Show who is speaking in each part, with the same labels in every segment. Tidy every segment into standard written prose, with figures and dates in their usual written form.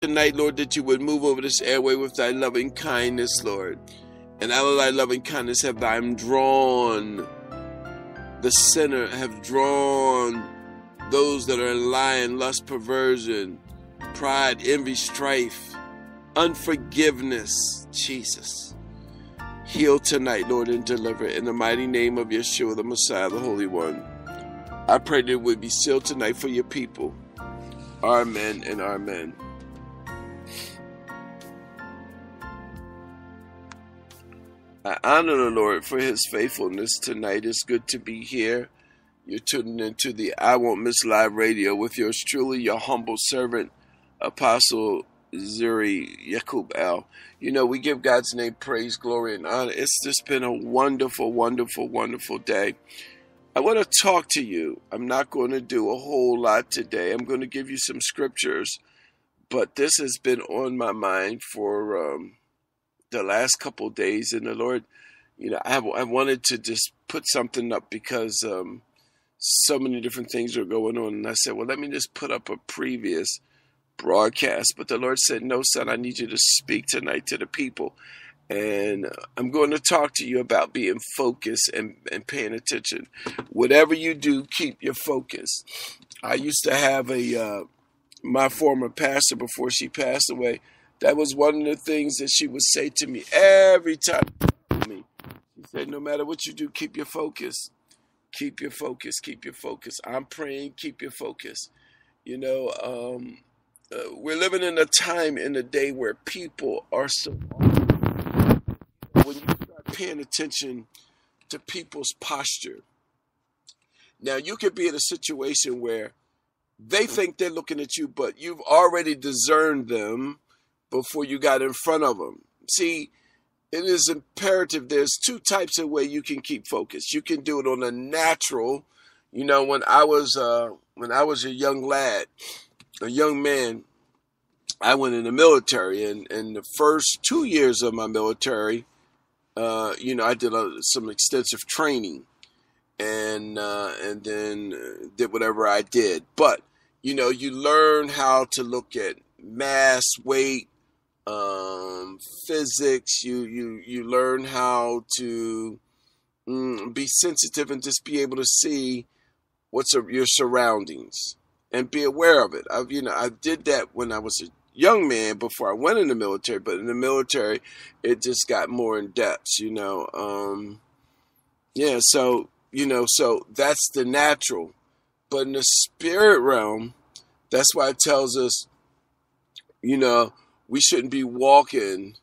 Speaker 1: tonight, Lord, that you would move over this airway with thy loving kindness, Lord. And out of thy loving kindness have I drawn the sinner, have drawn those that are in lying, lust, perversion, pride, envy, strife, unforgiveness. Jesus, heal tonight, Lord, and deliver in the mighty name of Yeshua, the Messiah, the Holy One. I pray that it would be sealed tonight for your people. Amen and amen. I honor the Lord for his faithfulness tonight. It's good to be here. You're tuning into the I Won't Miss Live Radio with yours truly, your humble servant, Apostle Zuri Yacob-El. You know, we give God's name praise, glory, and honor. It's just been a wonderful, wonderful, wonderful day. I want to talk to you. I'm not going to do a whole lot today. I'm going to give you some scriptures, but this has been on my mind for the last couple of days. And the Lord, you know, I wanted to just put something up because so many different things are going on. And I said, well, let me just put up a previous broadcast. But the Lord said, no, son, I need you to speak tonight to the people. And I'm going to talk to you about being focused and paying attention. Whatever you do, keep your focus. I used to have my former pastor before she passed away. That was one of the things that she would say to me every time. She said, no matter what you do, keep your focus. Keep your focus. Keep your focus. I'm praying, keep your focus. You know, we're living in a time in a day where people are so... When you start paying attention to people's posture, now you could be in a situation where they think they're looking at you, but you've already discerned them before you got in front of them. See, it is imperative. There's two types of way you can keep focus. You can do it on a natural. You know, when I was a young lad, a young man, I went in the military, and the first 2 years of my military, you know, I did some extensive training, and then did whatever I did. But you know, you learn how to look at mass, weight, physics. You learn how to be sensitive and just be able to see what's your surroundings and be aware of it. I did that when I was a young man before I went in the military, but in the military, it just got more in depth, you know. Yeah, so, you know, so that's the natural. But in the spirit realm, that's why it tells us, you know, we shouldn't be walking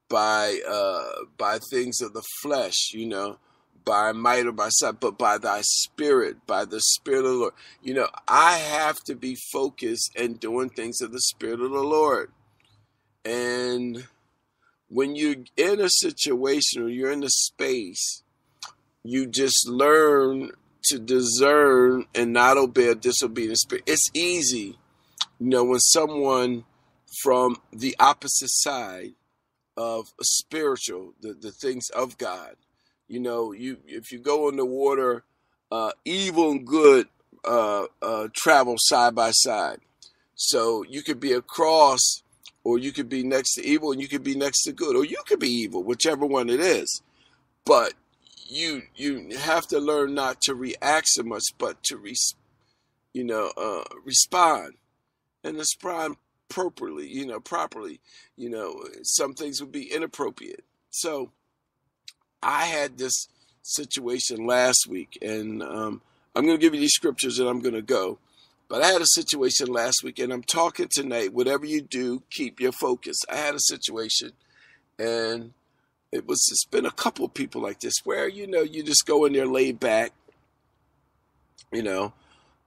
Speaker 1: by things of the flesh, you know, by might or by sight, but by thy spirit, by the Spirit of the Lord. You know, I have to be focused and doing things of the Spirit of the Lord. And when you're in a situation or you're in a space, you just learn to discern and not obey a disobedient spirit. It's easy, you know, when someone from the opposite side of spiritual, the things of God, you know, if you go in the water, evil and good travel side by side. So you could be across, or you could be next to evil, and you could be next to good, or you could be evil, whichever one it is. But you have to learn not to react so much, but to respond, and respond properly. Properly. Some things would be inappropriate. So I had this situation last week, and I'm going to give you these scriptures and I'm going to go. But I had a situation last week, and I'm talking tonight, whatever you do, keep your focus. I had a situation, and it's been a couple of people like this where, you know, you just go in there laid back, you know.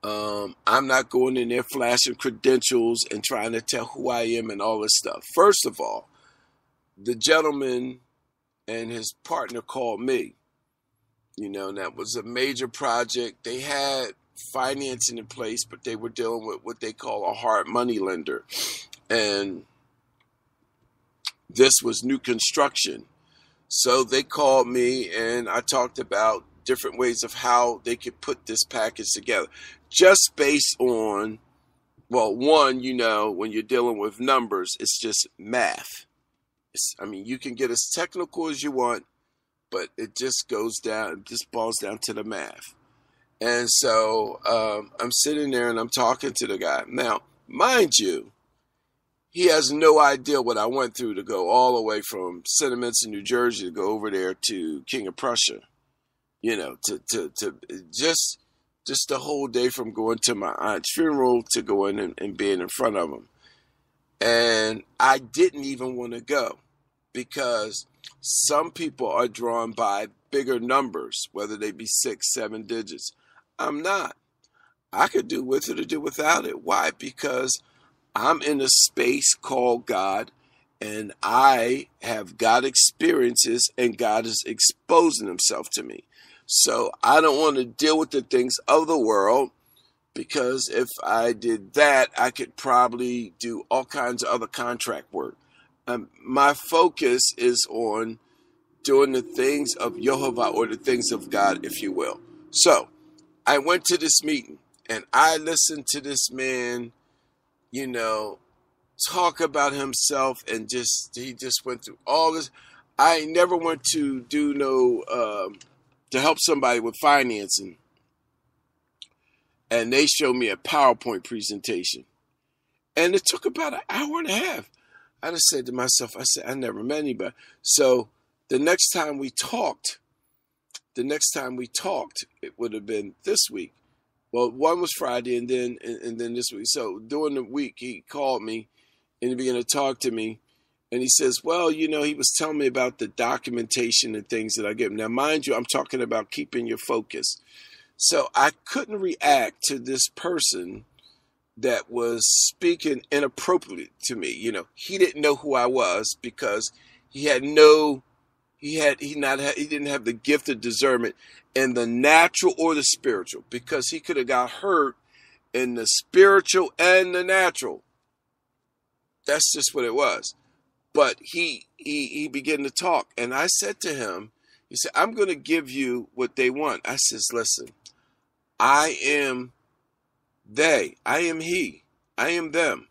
Speaker 1: I'm not going in there flashing credentials and trying to tell who I am and all this stuff. First of all, the gentleman and his partner called me. You know, and that was a major project. They had financing in place, but they were dealing with what they call a hard money lender. And this was new construction. So they called me, and I talked about different ways of how they could put this package together, just based on Well, one, when you're dealing with numbers, it's just math. You can get as technical as you want, but it just goes down, it just boils down to the math. And so I'm sitting there and I'm talking to the guy. Now, mind you, he has no idea what I went through to go all the way from Sentiments in New Jersey to go over there to King of Prussia. To just the whole day from going to my aunt's funeral to going and being in front of him. And I didn't even want to go because some people are drawn by bigger numbers, whether they be 6, 7 digits. I'm not. I could do with it or do without it. Why? Because I'm in a space called God, and I have God experiences, and God is exposing himself to me. So I don't want to deal with the things of the world, because if I did that, I could probably do all kinds of other contract work. My focus is on doing the things of Yehovah, or the things of God, if you will. So I went to this meeting and I listened to this man, talk about himself, and he just went through all this. I never went to do to help somebody with financing, and they showed me a PowerPoint presentation, and it took about an hour and a half. I just said to myself, I never met anybody. So the next time we talked, it would have been this week. Well, one was Friday, and then this week. So during the week, he called me and he began to talk to me. And he says, well, he was telling me about the documentation and things that I give him. Now, mind you, I'm talking about keeping your focus. So I couldn't react to this person that was speaking inappropriately to me. He didn't know who I was, because he didn't have the gift of discernment in the natural or the spiritual, because he could have got hurt in the spiritual and the natural. That's just what it was. But he began to talk, and I said to him, he said, I'm going to give you what they want. I says, listen, I am they, I am he, I am them.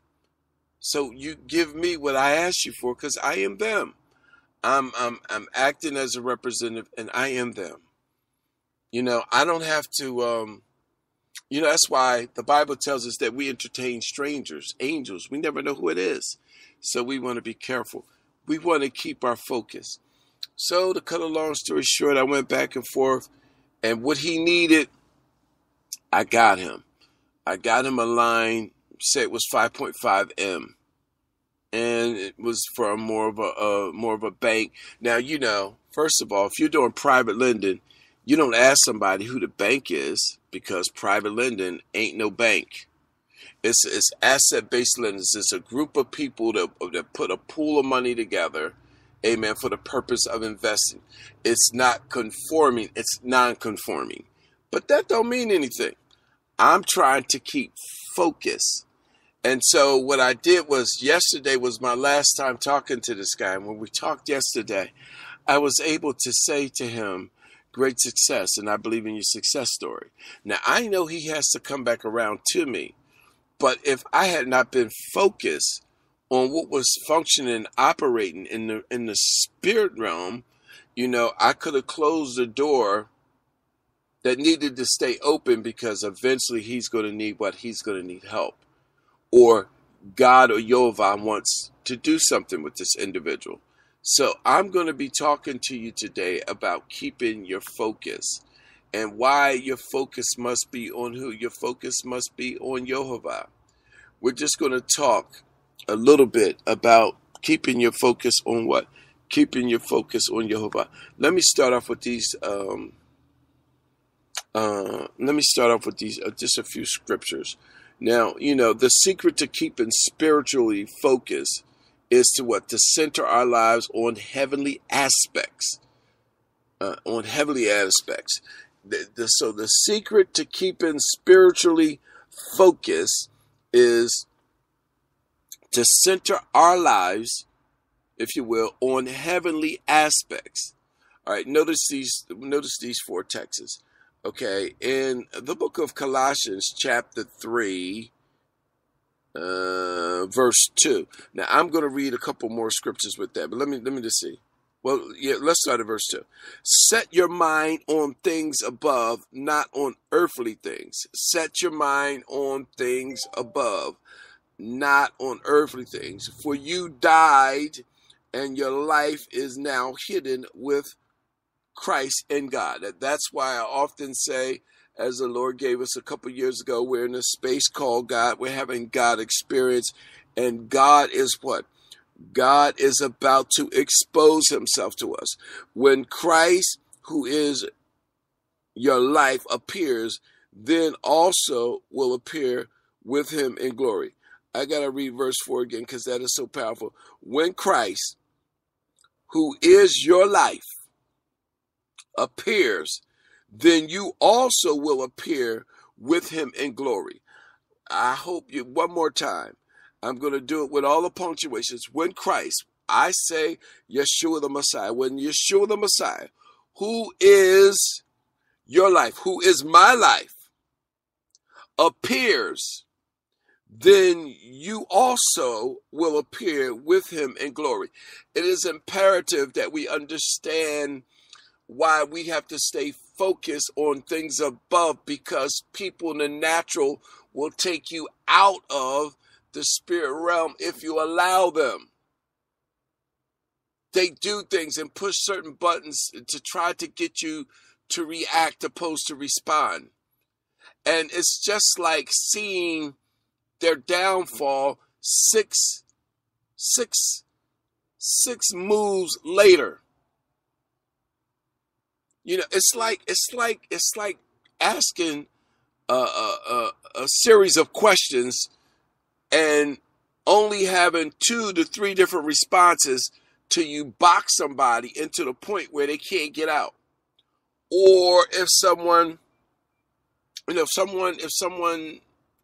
Speaker 1: So you give me what I asked you for, because I am them. I'm acting as a representative, and I am them. I don't have to. That's why the Bible tells us that we entertain strangers, angels. We never know who it is, so we want to be careful. We want to keep our focus. So to cut a long story short, I went back and forth, and what he needed, I got him. I got him a line. Say it was 5.5 M. And it was for more of a bank. Now, first of all, if you're doing private lending, you don't ask somebody who the bank is, because private lending ain't no bank. It's asset-based lending. It's a group of people that put a pool of money together, amen, for the purpose of investing. It's not conforming. It's non-conforming. But that don't mean anything. I'm trying to keep focus. And so what I did was, yesterday was my last time talking to this guy. And when we talked yesterday, I was able to say to him, great success, and I believe in your success story. Now, I know he has to come back around to me, but if I had not been focused on what was functioning, operating in the spirit realm, I could have closed the door that needed to stay open, because eventually he's going to need what? He's going to need help. Or God or Yehovah wants to do something with this individual. So I'm going to be talking to you today about keeping your focus, and why your focus must be on who? Your focus must be on Yehovah. We're just going to talk a little bit about keeping your focus on what? Keeping your focus on Yehovah. Let me start off with these. Just a few scriptures. Now, the secret to keeping spiritually focused is to what? To center our lives on heavenly aspects. So the secret to keeping spiritually focused is to center our lives, if you will, on heavenly aspects. All right, notice these 4 texts. Okay, in the book of Colossians, chapter 3, verse 2. Now I'm going to read a couple more scriptures with that, but let me just see. Well, yeah, let's start at verse 2. Set your mind on things above, not on earthly things. Set your mind on things above, not on earthly things. For you died, and your life is now hidden with Christ in God. That's why I often say, as the Lord gave us a couple years ago, we're in a space called God. We're having God experience. And God is what? God is about to expose himself to us. When Christ, who is your life, appears, then also will appear with him in glory. I got to read verse 4 again because that is so powerful. When Christ, who is your life, appears, then you also will appear with him in glory. I hope you, one more time, I'm going to do it with all the punctuations. When Christ, I say Yeshua the Messiah, when Yeshua the Messiah, who is your life, who is my life, appears, then you also will appear with him in glory. It is imperative that we understand why we have to stay focused on things above, because people in the natural will take you out of the spirit realm if you allow them. They do things and push certain buttons to try to get you to react opposed to respond. And it's just like seeing their downfall six moves later. You know, it's like asking a series of questions and only having 2 to 3 different responses till you box somebody into the point where they can't get out. Or if someone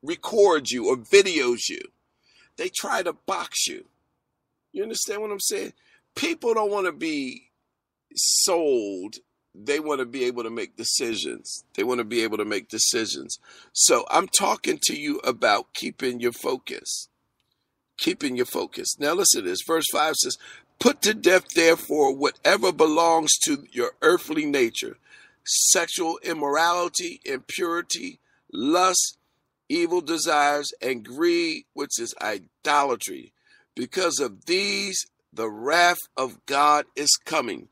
Speaker 1: records you or videos you, they try to box you. You understand what I'm saying? People don't want to be sold. They want to be able to make decisions. So I'm talking to you about keeping your focus. Now listen to this. Verse 5 says, put to death, therefore, whatever belongs to your earthly nature: sexual immorality, impurity, lust, evil desires, and greed, which is idolatry. Because of these, the wrath of God is coming.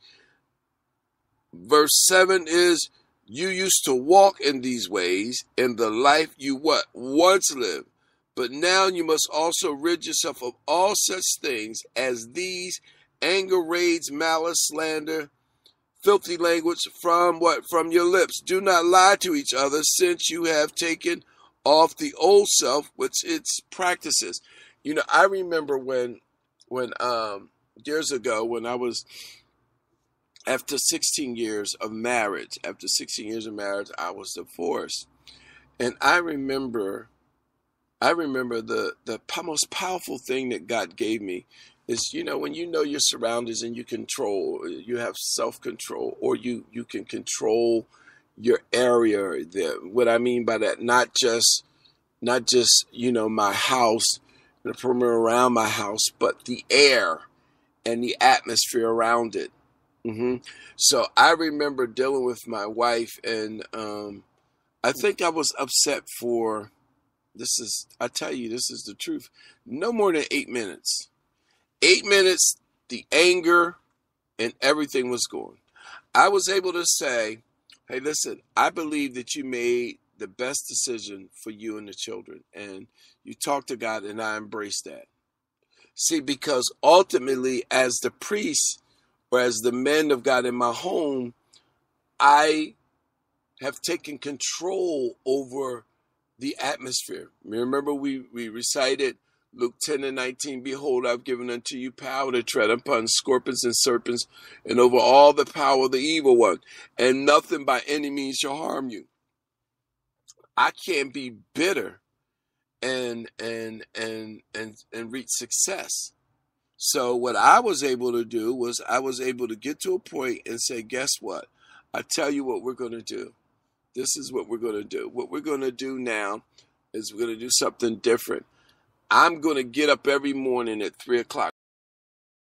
Speaker 1: Verse 7 is, you used to walk in these ways in the life you what? Once lived. But now you must also rid yourself of all such things as these: anger, rage, malice, slander, filthy language from what? From your lips. Do not lie to each other, since you have taken off the old self with its practices. You know, I remember when years ago, when I was, after 16 years of marriage, I was divorced. And I remember the most powerful thing that God gave me is, when you know your surroundings and you have self-control, or you can control your area there. What I mean by that, not just my house, the perimeter around my house, but the air and the atmosphere around it. So I remember dealing with my wife, and I think I was upset for, I tell you, this is the truth, no more than 8 minutes. 8 minutes, the anger and everything was gone. I was able to say, hey, listen, I believe that you made the best decision for you and the children, and you talked to God, and I embraced that. See, because ultimately, as the priest, or as the men of God in my home, I have taken control over the atmosphere. Remember, we recited Luke 10:19, behold, I've given unto you power to tread upon scorpions and serpents, and over all the power of the evil one, and nothing by any means shall harm you. I can't be bitter and reach success. So what I was able to do was, I was able to get to a point and say, guess what? I tell you what we're going to do. This is what we're going to do. What we're going to do now is we're going to do something different. I'm going to get up every morning at 3 o'clock.